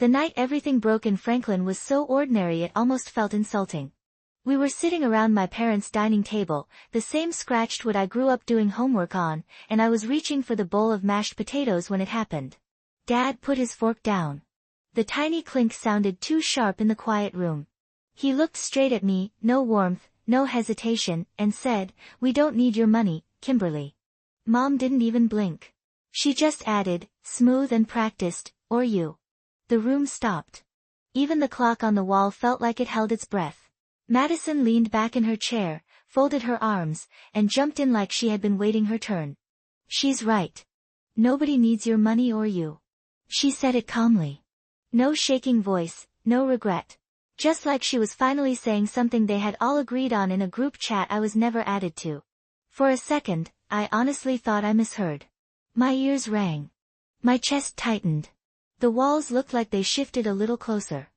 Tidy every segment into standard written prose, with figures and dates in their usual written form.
The night everything broke in Franklin was so ordinary it almost felt insulting. We were sitting around my parents' dining table, the same scratched wood I grew up doing homework on, and I was reaching for the bowl of mashed potatoes when it happened. Dad put his fork down. The tiny clink sounded too sharp in the quiet room. He looked straight at me, no warmth, no hesitation, and said, "We don't need your money, Kimberly." Mom didn't even blink. She just added, smooth and practiced, "Or you." The room stopped. Even the clock on the wall felt like it held its breath. Madison leaned back in her chair, folded her arms, and jumped in like she had been waiting her turn. "She's right. Nobody needs your money or you." She said it calmly. No shaking voice, no regret. Just like she was finally saying something they had all agreed on in a group chat I was never added to. For a second, I honestly thought I misheard. My ears rang. My chest tightened. The walls looked like they shifted a little closer.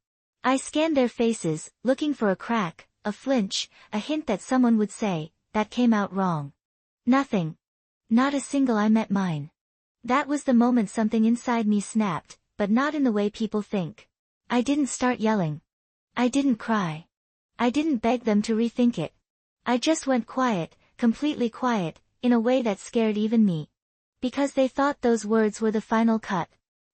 I scanned their faces, looking for a crack, a flinch, a hint that someone would say, "That came out wrong." Nothing. Not a single eye met mine. That was the moment something inside me snapped, but not in the way people think. I didn't start yelling. I didn't cry. I didn't beg them to rethink it. I just went quiet, completely quiet, in a way that scared even me. Because they thought those words were the final cut.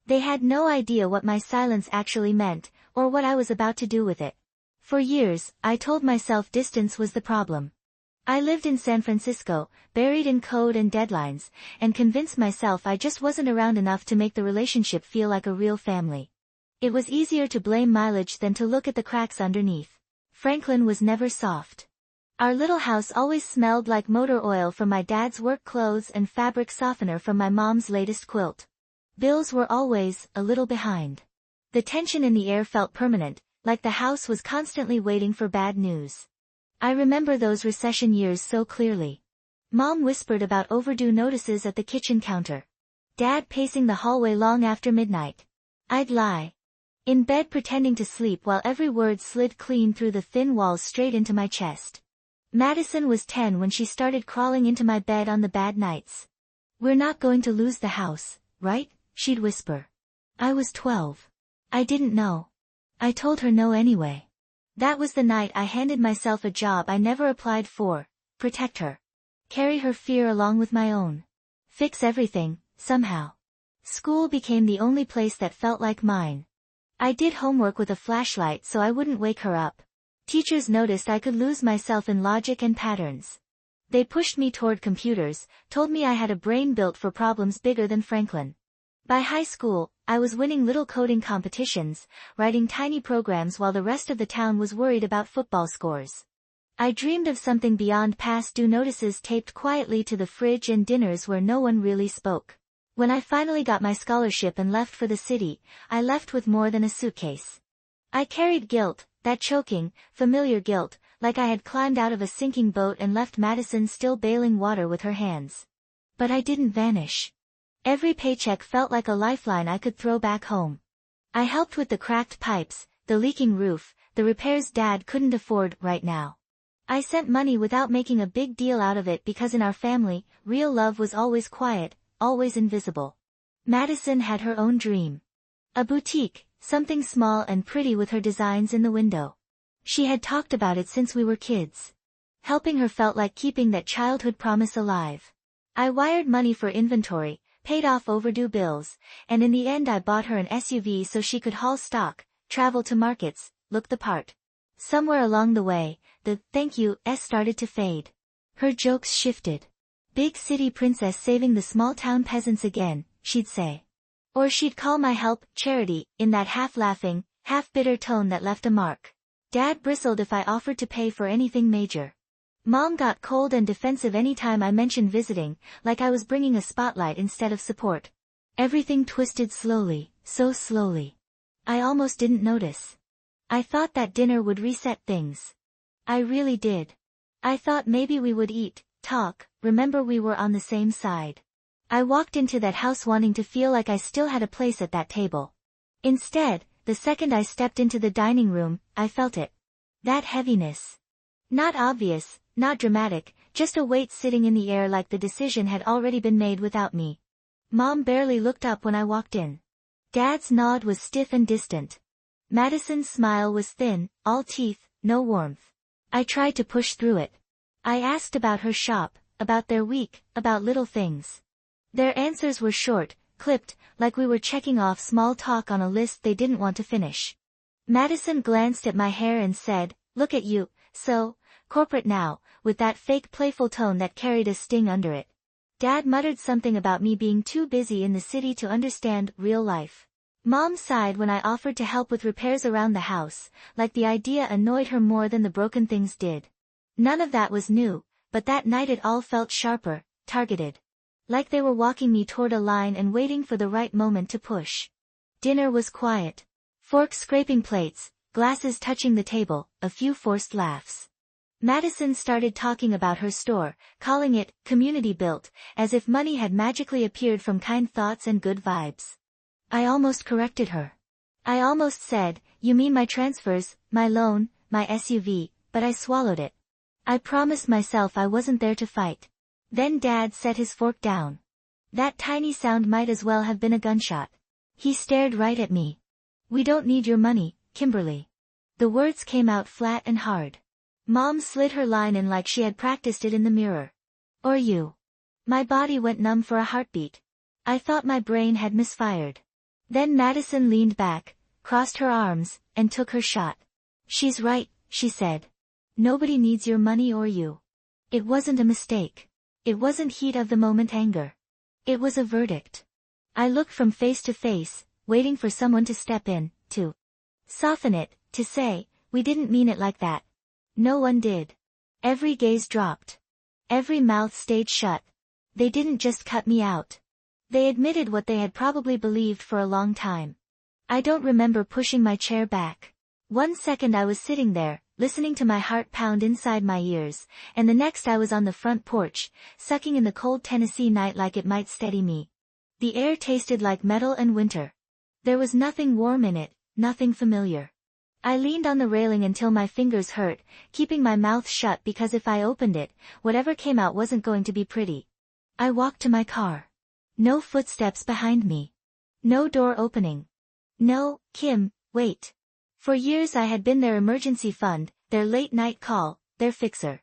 They had no idea what my silence actually meant, or what I was about to do with it. For years, I told myself distance was the problem. I lived in San Francisco, buried in code and deadlines, and convinced myself I just wasn't around enough to make the relationship feel like a real family. It was easier to blame mileage than to look at the cracks underneath. Franklin was never soft. Our little house always smelled like motor oil from my dad's work clothes and fabric softener from my mom's latest quilt. Bills were always a little behind. The tension in the air felt permanent, like the house was constantly waiting for bad news. I remember those recession years so clearly. Mom whispered about overdue notices at the kitchen counter. Dad pacing the hallway long after midnight. I'd lie in bed pretending to sleep while every word slid clean through the thin walls straight into my chest. Madison was 10 when she started crawling into my bed on the bad nights. "We're not going to lose the house, right?" she'd whisper. I was 12. I didn't know. I told her no anyway. That was the night I handed myself a job I never applied for, protect her. Carry her fear along with my own. Fix everything, somehow. School became the only place that felt like mine. I did homework with a flashlight so I wouldn't wake her up. Teachers noticed I could lose myself in logic and patterns. They pushed me toward computers, told me I had a brain built for problems bigger than Franklin. By high school, I was winning little coding competitions, writing tiny programs while the rest of the town was worried about football scores. I dreamed of something beyond past due notices taped quietly to the fridge and dinners where no one really spoke. When I finally got my scholarship and left for the city, I left with more than a suitcase. I carried guilt, that choking, familiar guilt, like I had climbed out of a sinking boat and left Madison still bailing water with her hands. But I didn't vanish. Every paycheck felt like a lifeline I could throw back home. I helped with the cracked pipes, the leaking roof, the repairs Dad couldn't afford right now. I sent money without making a big deal out of it because in our family, real love was always quiet, always invisible. Madison had her own dream. A boutique, something small and pretty with her designs in the window. She had talked about it since we were kids. Helping her felt like keeping that childhood promise alive. I wired money for inventory, paid off overdue bills, and in the end I bought her an SUV so she could haul stock, travel to markets, look the part. Somewhere along the way, the "thank you" started to fade. Her jokes shifted. "Big city princess saving the small town peasants again," she'd say. Or she'd call my help charity, in that half-laughing, half-bitter tone that left a mark. Dad bristled if I offered to pay for anything major. Mom got cold and defensive anytime I mentioned visiting, like I was bringing a spotlight instead of support. Everything twisted slowly, so slowly. I almost didn't notice. I thought that dinner would reset things. I really did. I thought maybe we would eat, talk, remember we were on the same side. I walked into that house wanting to feel like I still had a place at that table. Instead, the second I stepped into the dining room, I felt it. That heaviness. Not obvious, not dramatic, just a weight sitting in the air like the decision had already been made without me. Mom barely looked up when I walked in. Dad's nod was stiff and distant. Madison's smile was thin, all teeth, no warmth. I tried to push through it. I asked about her shop, about their week, about little things. Their answers were short, clipped, like we were checking off small talk on a list they didn't want to finish. Madison glanced at my hair and said, "Look at you, so corporate now," with that fake playful tone that carried a sting under it. Dad muttered something about me being too busy in the city to understand real life. Mom sighed when I offered to help with repairs around the house, like the idea annoyed her more than the broken things did. None of that was new, but that night it all felt sharper, targeted. Like they were walking me toward a line and waiting for the right moment to push. Dinner was quiet. Forks scraping plates, glasses touching the table, a few forced laughs. Madison started talking about her store, calling it community built, as if money had magically appeared from kind thoughts and good vibes. I almost corrected her. I almost said, "You mean my transfers, my loan, my SUV," but I swallowed it. I promised myself I wasn't there to fight. Then Dad set his fork down. That tiny sound might as well have been a gunshot. He stared right at me. "We don't need your money, Kimberly." The words came out flat and hard. Mom slid her line in like she had practiced it in the mirror. "Or you." My body went numb for a heartbeat. I thought my brain had misfired. Then Madison leaned back, crossed her arms, and took her shot. "She's right," she said. "Nobody needs your money or you." It wasn't a mistake. It wasn't heat of the moment anger. It was a verdict. I looked from face to face, waiting for someone to step in, to soften it, to say, "We didn't mean it like that." No one did. Every gaze dropped. Every mouth stayed shut. They didn't just cut me out. They admitted what they had probably believed for a long time. I don't remember pushing my chair back. 1 second I was sitting there, listening to my heart pound inside my ears, and the next I was on the front porch, sucking in the cold Tennessee night like it might steady me. The air tasted like metal and winter. There was nothing warm in it, nothing familiar. I leaned on the railing until my fingers hurt, keeping my mouth shut because if I opened it, whatever came out wasn't going to be pretty. I walked to my car. No footsteps behind me. No door opening. No, Kim, wait. For years I had been their emergency fund, their late-night call, their fixer.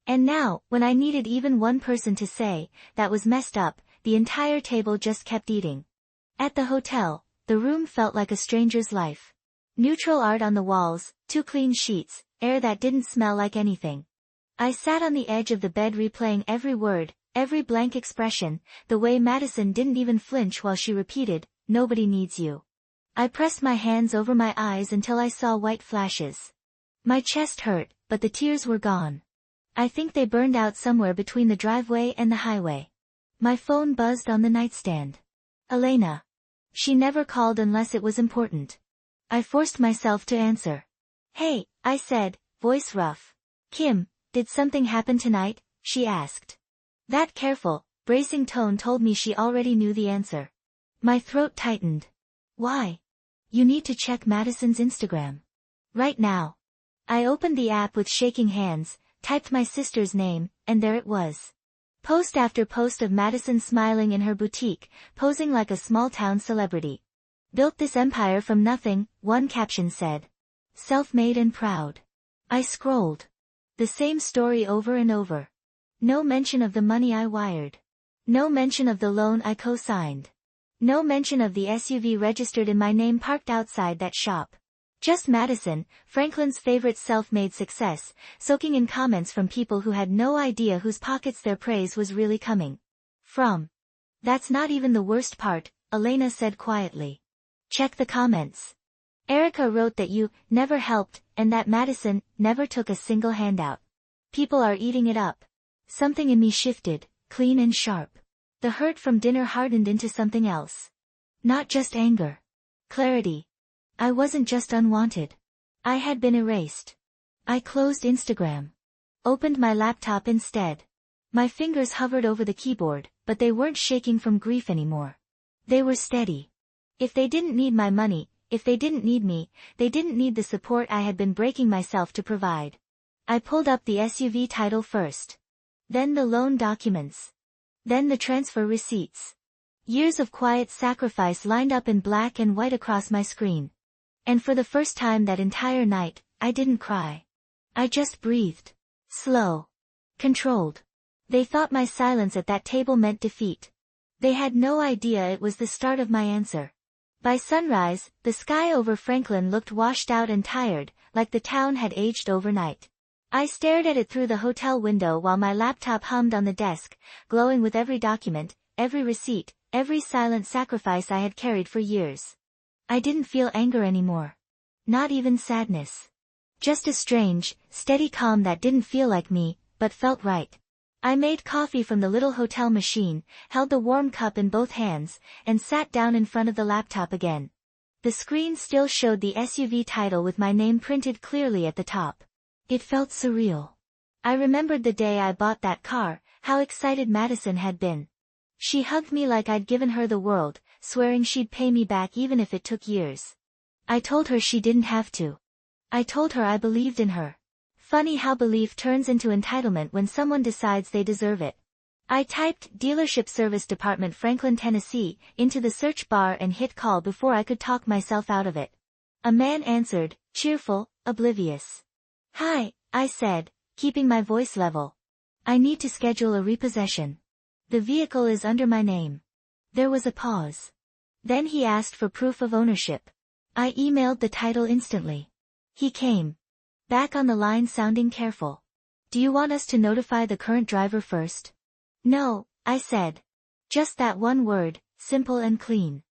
And now, when I needed even one person to say, "That was messed up," the entire table just kept eating. At the hotel, the room felt like a stranger's life. Neutral art on the walls, 2 clean sheets, air that didn't smell like anything. I sat on the edge of the bed replaying every word, every blank expression, the way Madison didn't even flinch while she repeated, "Nobody needs you." I pressed my hands over my eyes until I saw white flashes. My chest hurt, but the tears were gone. I think they burned out somewhere between the driveway and the highway. My phone buzzed on the nightstand. Elena. She never called unless it was important. I forced myself to answer. "Hey," I said, voice rough. "Kim, did something happen tonight?" she asked. That careful, bracing tone told me she already knew the answer. My throat tightened. "Why?" "You need to check Madison's Instagram. Right now." I opened the app with shaking hands, typed my sister's name, and there it was. Post after post of Madison smiling in her boutique, posing like a small-town celebrity. "Built this empire from nothing," one caption said. "Self-made and proud." I scrolled. The same story over and over. No mention of the money I wired. No mention of the loan I co-signed. No mention of the SUV registered in my name parked outside that shop. Just Madison, Franklin's favorite self-made success, soaking in comments from people who had no idea whose pockets their praise was really coming from. "That's not even the worst part," Elena said quietly. "Check the comments. Erica wrote that you never helped, and that Madison never took a single handout. People are eating it up." Something in me shifted, clean and sharp. The hurt from dinner hardened into something else. Not just anger. Clarity. I wasn't just unwanted. I had been erased. I closed Instagram. Opened my laptop instead. My fingers hovered over the keyboard, but they weren't shaking from grief anymore. They were steady. If they didn't need my money, if they didn't need me, they didn't need the support I had been breaking myself to provide. I pulled up the SUV title first. Then the loan documents. Then the transfer receipts. Years of quiet sacrifice lined up in black and white across my screen. And for the first time that entire night, I didn't cry. I just breathed. Slow. Controlled. They thought my silence at that table meant defeat. They had no idea it was the start of my answer. By sunrise, the sky over Franklin looked washed out and tired, like the town had aged overnight. I stared at it through the hotel window while my laptop hummed on the desk, glowing with every document, every receipt, every silent sacrifice I had carried for years. I didn't feel anger anymore. Not even sadness. Just a strange, steady calm that didn't feel like me, but felt right. I made coffee from the little hotel machine, held the warm cup in both hands, and sat down in front of the laptop again. The screen still showed the SUV title with my name printed clearly at the top. It felt surreal. I remembered the day I bought that car, how excited Madison had been. She hugged me like I'd given her the world, swearing she'd pay me back even if it took years. I told her she didn't have to. I told her I believed in her. Funny how belief turns into entitlement when someone decides they deserve it. I typed "Dealership Service Department Franklin, Tennessee" into the search bar and hit call before I could talk myself out of it. A man answered, cheerful, oblivious. "Hi," I said, keeping my voice level. "I need to schedule a repossession. The vehicle is under my name." There was a pause. Then he asked for proof of ownership. I emailed the title instantly. He came back on the line sounding careful. "Do you want us to notify the current driver first?" "No," I said. Just that one word, simple and clean.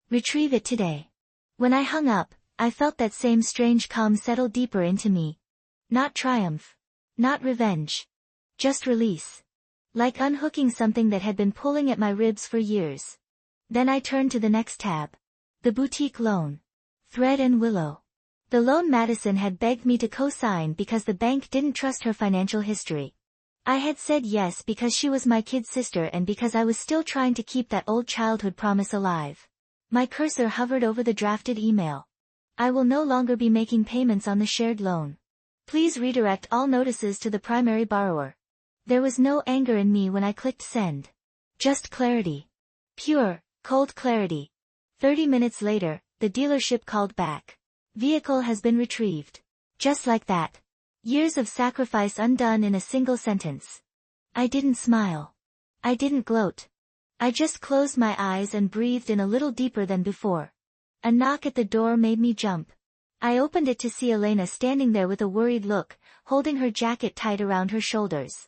"Retrieve it today." When I hung up, I felt that same strange calm settle deeper into me. Not triumph. Not revenge. Just release. Like unhooking something that had been pulling at my ribs for years. Then I turned to the next tab. The boutique loan. Thread and willow. The loan Madison had begged me to co-sign because the bank didn't trust her financial history. I had said yes because she was my kid sister and because I was still trying to keep that old childhood promise alive. My cursor hovered over the drafted email. "I will no longer be making payments on the shared loan. Please redirect all notices to the primary borrower." There was no anger in me when I clicked send. Just clarity. Pure, cold clarity. 30 minutes later, the dealership called back. "Vehicle has been retrieved." Just like that. Years of sacrifice undone in a single sentence. I didn't smile. I didn't gloat. I just closed my eyes and breathed in a little deeper than before. A knock at the door made me jump. I opened it to see Elena standing there with a worried look, holding her jacket tight around her shoulders.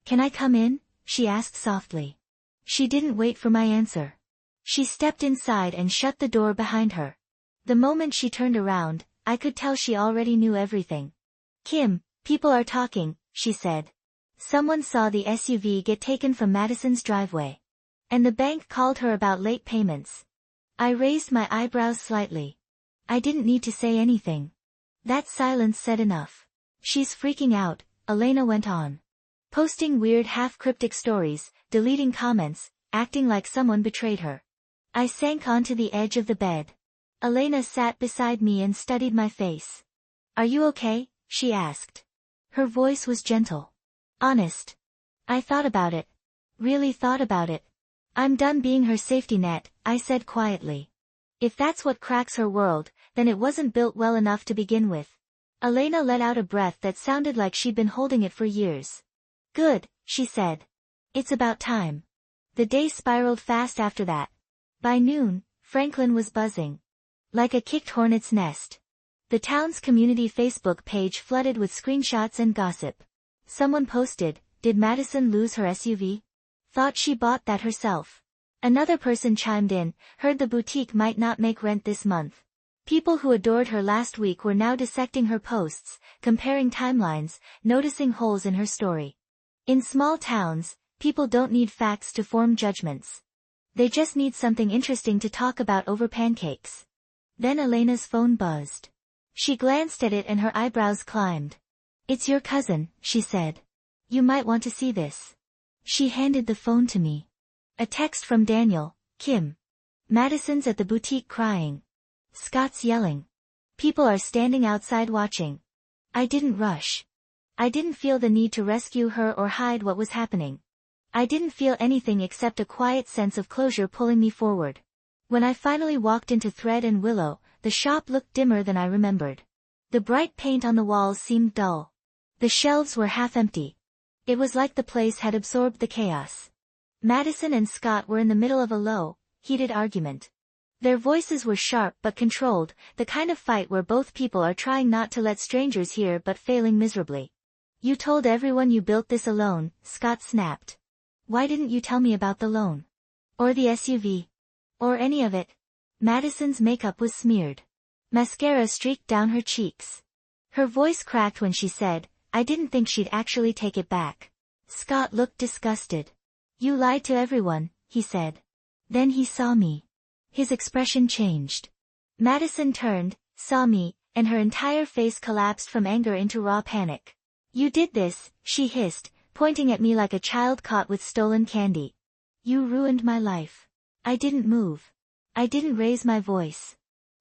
"Can I come in?" she asked softly. She didn't wait for my answer. She stepped inside and shut the door behind her. The moment she turned around, I could tell she already knew everything. "Kim, people are talking," she said. "Someone saw the SUV get taken from Madison's driveway. And the bank called her about late payments." I raised my eyebrows slightly. I didn't need to say anything. That silence said enough. "She's freaking out," Elena went on. "Posting weird half-cryptic stories, deleting comments, acting like someone betrayed her." I sank onto the edge of the bed. Elena sat beside me and studied my face. "Are you okay?" she asked. Her voice was gentle. Honest. I thought about it. Really thought about it. "I'm done being her safety net," I said quietly. If that's what cracks her world, then it wasn't built well enough to begin with. Elena let out a breath that sounded like she'd been holding it for years. "Good," she said. "It's about time." The day spiraled fast after that. By noon, Franklin was buzzing. Like a kicked hornet's nest. The town's community Facebook page flooded with screenshots and gossip. Someone posted, "Did Madison lose her SUV? Thought she bought that herself." Another person chimed in, "Heard the boutique might not make rent this month." People who adored her last week were now dissecting her posts, comparing timelines, noticing holes in her story. In small towns, people don't need facts to form judgments. They just need something interesting to talk about over pancakes. Then Elena's phone buzzed. She glanced at it and her eyebrows climbed. "It's your cousin," she said. "You might want to see this." She handed the phone to me. A text from Daniel, "Kim. Madison's at the boutique crying. Scott's yelling. People are standing outside watching." I didn't rush. I didn't feel the need to rescue her or hide what was happening. I didn't feel anything except a quiet sense of closure pulling me forward. When I finally walked into Thread and Willow, the shop looked dimmer than I remembered. The bright paint on the walls seemed dull. The shelves were half empty. It was like the place had absorbed the chaos. Madison and Scott were in the middle of a low, heated argument. Their voices were sharp but controlled, the kind of fight where both people are trying not to let strangers hear but failing miserably. "You told everyone you built this alone," Scott snapped. "Why didn't you tell me about the loan? Or the SUV? Or any of it?" Madison's makeup was smeared. Mascara streaked down her cheeks. Her voice cracked when she said, "I didn't think she'd actually take it back." Scott looked disgusted. "You lied to everyone," he said. Then he saw me. His expression changed. Madison turned, saw me, and her entire face collapsed from anger into raw panic. "You did this," she hissed, pointing at me like a child caught with stolen candy. "You ruined my life." I didn't move. I didn't raise my voice.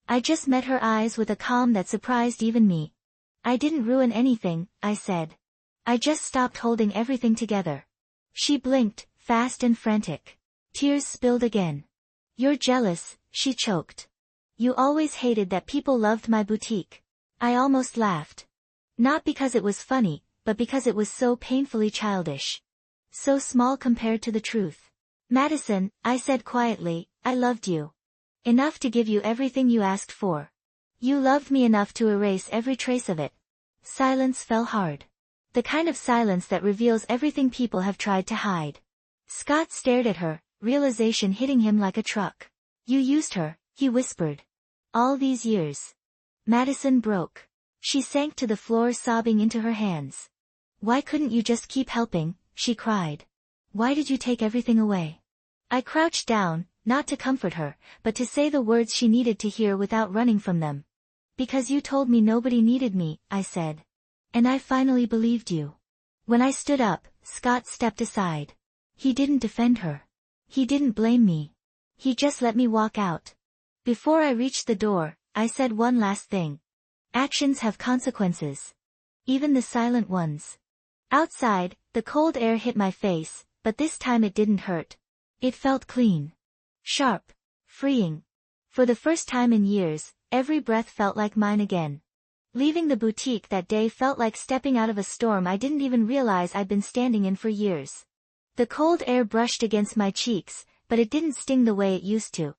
I just met her eyes with a calm that surprised even me. "I didn't ruin anything," I said. "I just stopped holding everything together." She blinked, fast and frantic. Tears spilled again. "You're jealous," she choked. "You always hated that people loved my boutique." I almost laughed. Not because it was funny, but because it was so painfully childish. So small compared to the truth. "Madison," I said quietly, "I loved you. Enough to give you everything you asked for. You loved me enough to erase every trace of it." Silence fell hard. The kind of silence that reveals everything people have tried to hide. Scott stared at her, realization hitting him like a truck. "You used her," he whispered. "All these years." Madison broke. She sank to the floor sobbing into her hands. "Why couldn't you just keep helping?" she cried. "Why did you take everything away?" I crouched down, not to comfort her, but to say the words she needed to hear without running from them. "Because you told me nobody needed me," I said. "And I finally believed you." When I stood up, Scott stepped aside. He didn't defend her. He didn't blame me. He just let me walk out. Before I reached the door, I said one last thing. Actions have consequences. Even the silent ones. Outside, the cold air hit my face, but this time it didn't hurt. It felt clean. Sharp. Freeing. For the first time in years, every breath felt like mine again. Leaving the boutique that day felt like stepping out of a storm I didn't even realize I'd been standing in for years. The cold air brushed against my cheeks, but it didn't sting the way it used to.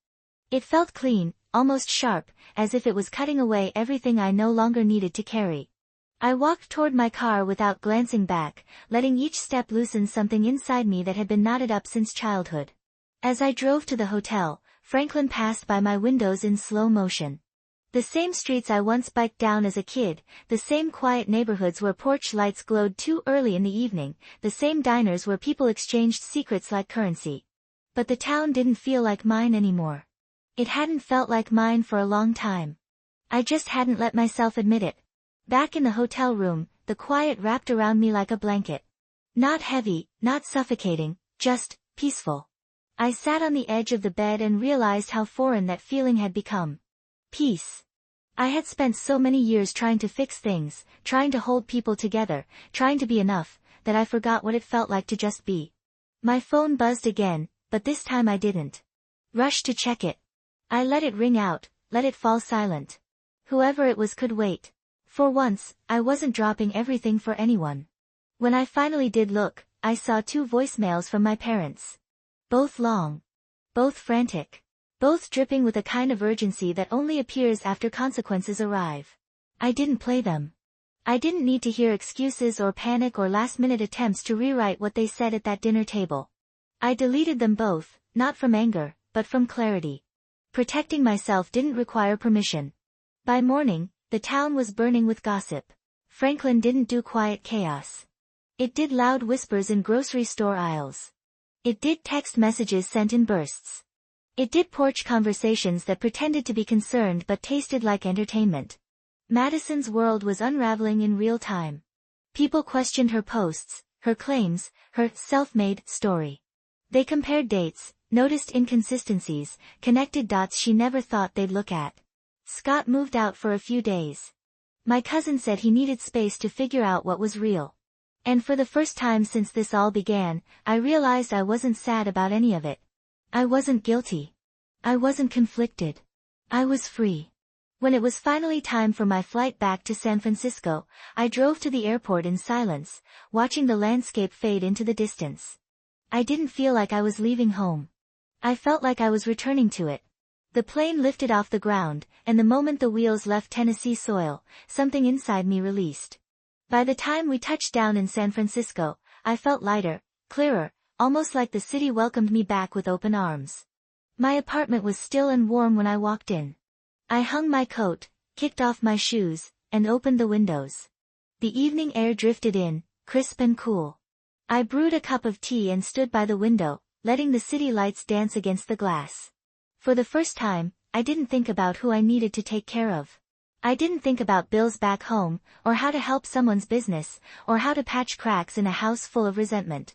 It felt clean, almost sharp, as if it was cutting away everything I no longer needed to carry. I walked toward my car without glancing back, letting each step loosen something inside me that had been knotted up since childhood. As I drove to the hotel, Franklin passed by my windows in slow motion. The same streets I once biked down as a kid, the same quiet neighborhoods where porch lights glowed too early in the evening, the same diners where people exchanged secrets like currency. But the town didn't feel like mine anymore. It hadn't felt like mine for a long time. I just hadn't let myself admit it. Back in the hotel room, the quiet wrapped around me like a blanket. Not heavy, not suffocating, just peaceful. I sat on the edge of the bed and realized how foreign that feeling had become. Peace. I had spent so many years trying to fix things, trying to hold people together, trying to be enough, that I forgot what it felt like to just be. My phone buzzed again, but this time I didn't rush to check it. I let it ring out, let it fall silent. Whoever it was could wait. For once, I wasn't dropping everything for anyone. When I finally did look, I saw 2 voicemails from my parents. Both long. Both frantic. Both dripping with a kind of urgency that only appears after consequences arrive. I didn't play them. I didn't need to hear excuses or panic or last-minute attempts to rewrite what they said at that dinner table. I deleted them both, not from anger, but from clarity. Protecting myself didn't require permission. By morning, the town was burning with gossip. Franklin didn't do quiet chaos. It did loud whispers in grocery store aisles. It did text messages sent in bursts. It did porch conversations that pretended to be concerned but tasted like entertainment. Madison's world was unraveling in real time. People questioned her posts, her claims, her self-made story. They compared dates, noticed inconsistencies, connected dots she never thought they'd look at. Scott moved out for a few days. My cousin said he needed space to figure out what was real. And for the first time since this all began, I realized I wasn't sad about any of it. I wasn't guilty. I wasn't conflicted. I was free. When it was finally time for my flight back to San Francisco, I drove to the airport in silence, watching the landscape fade into the distance. I didn't feel like I was leaving home. I felt like I was returning to it. The plane lifted off the ground, and the moment the wheels left Tennessee soil, something inside me released. By the time we touched down in San Francisco, I felt lighter, clearer, almost like the city welcomed me back with open arms. My apartment was still and warm when I walked in. I hung my coat, kicked off my shoes, and opened the windows. The evening air drifted in, crisp and cool. I brewed a cup of tea and stood by the window, letting the city lights dance against the glass. For the first time, I didn't think about who I needed to take care of. I didn't think about bills back home, or how to help someone's business, or how to patch cracks in a house full of resentment.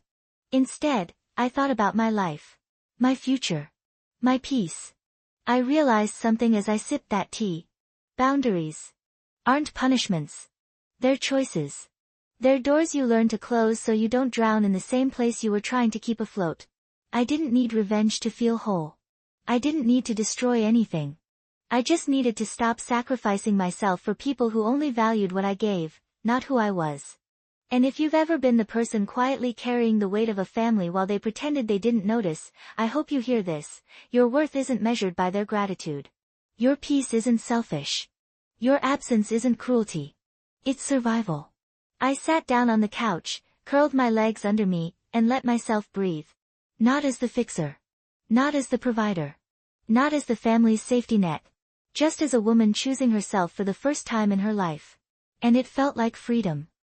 Instead, I thought about my life. My future. My peace. I realized something as I sipped that tea. Boundaries aren't punishments. They're choices. They're doors you learn to close so you don't drown in the same place you were trying to keep afloat. I didn't need revenge to feel whole. I didn't need to destroy anything. I just needed to stop sacrificing myself for people who only valued what I gave, not who I was. And if you've ever been the person quietly carrying the weight of a family while they pretended they didn't notice, I hope you hear this. Your worth isn't measured by their gratitude. Your peace isn't selfish. Your absence isn't cruelty. It's survival. I sat down on the couch, curled my legs under me, and let myself breathe. Not as the fixer. Not as the provider. Not as the family's safety net. Just as a woman choosing herself for the first time in her life. And it felt like freedom.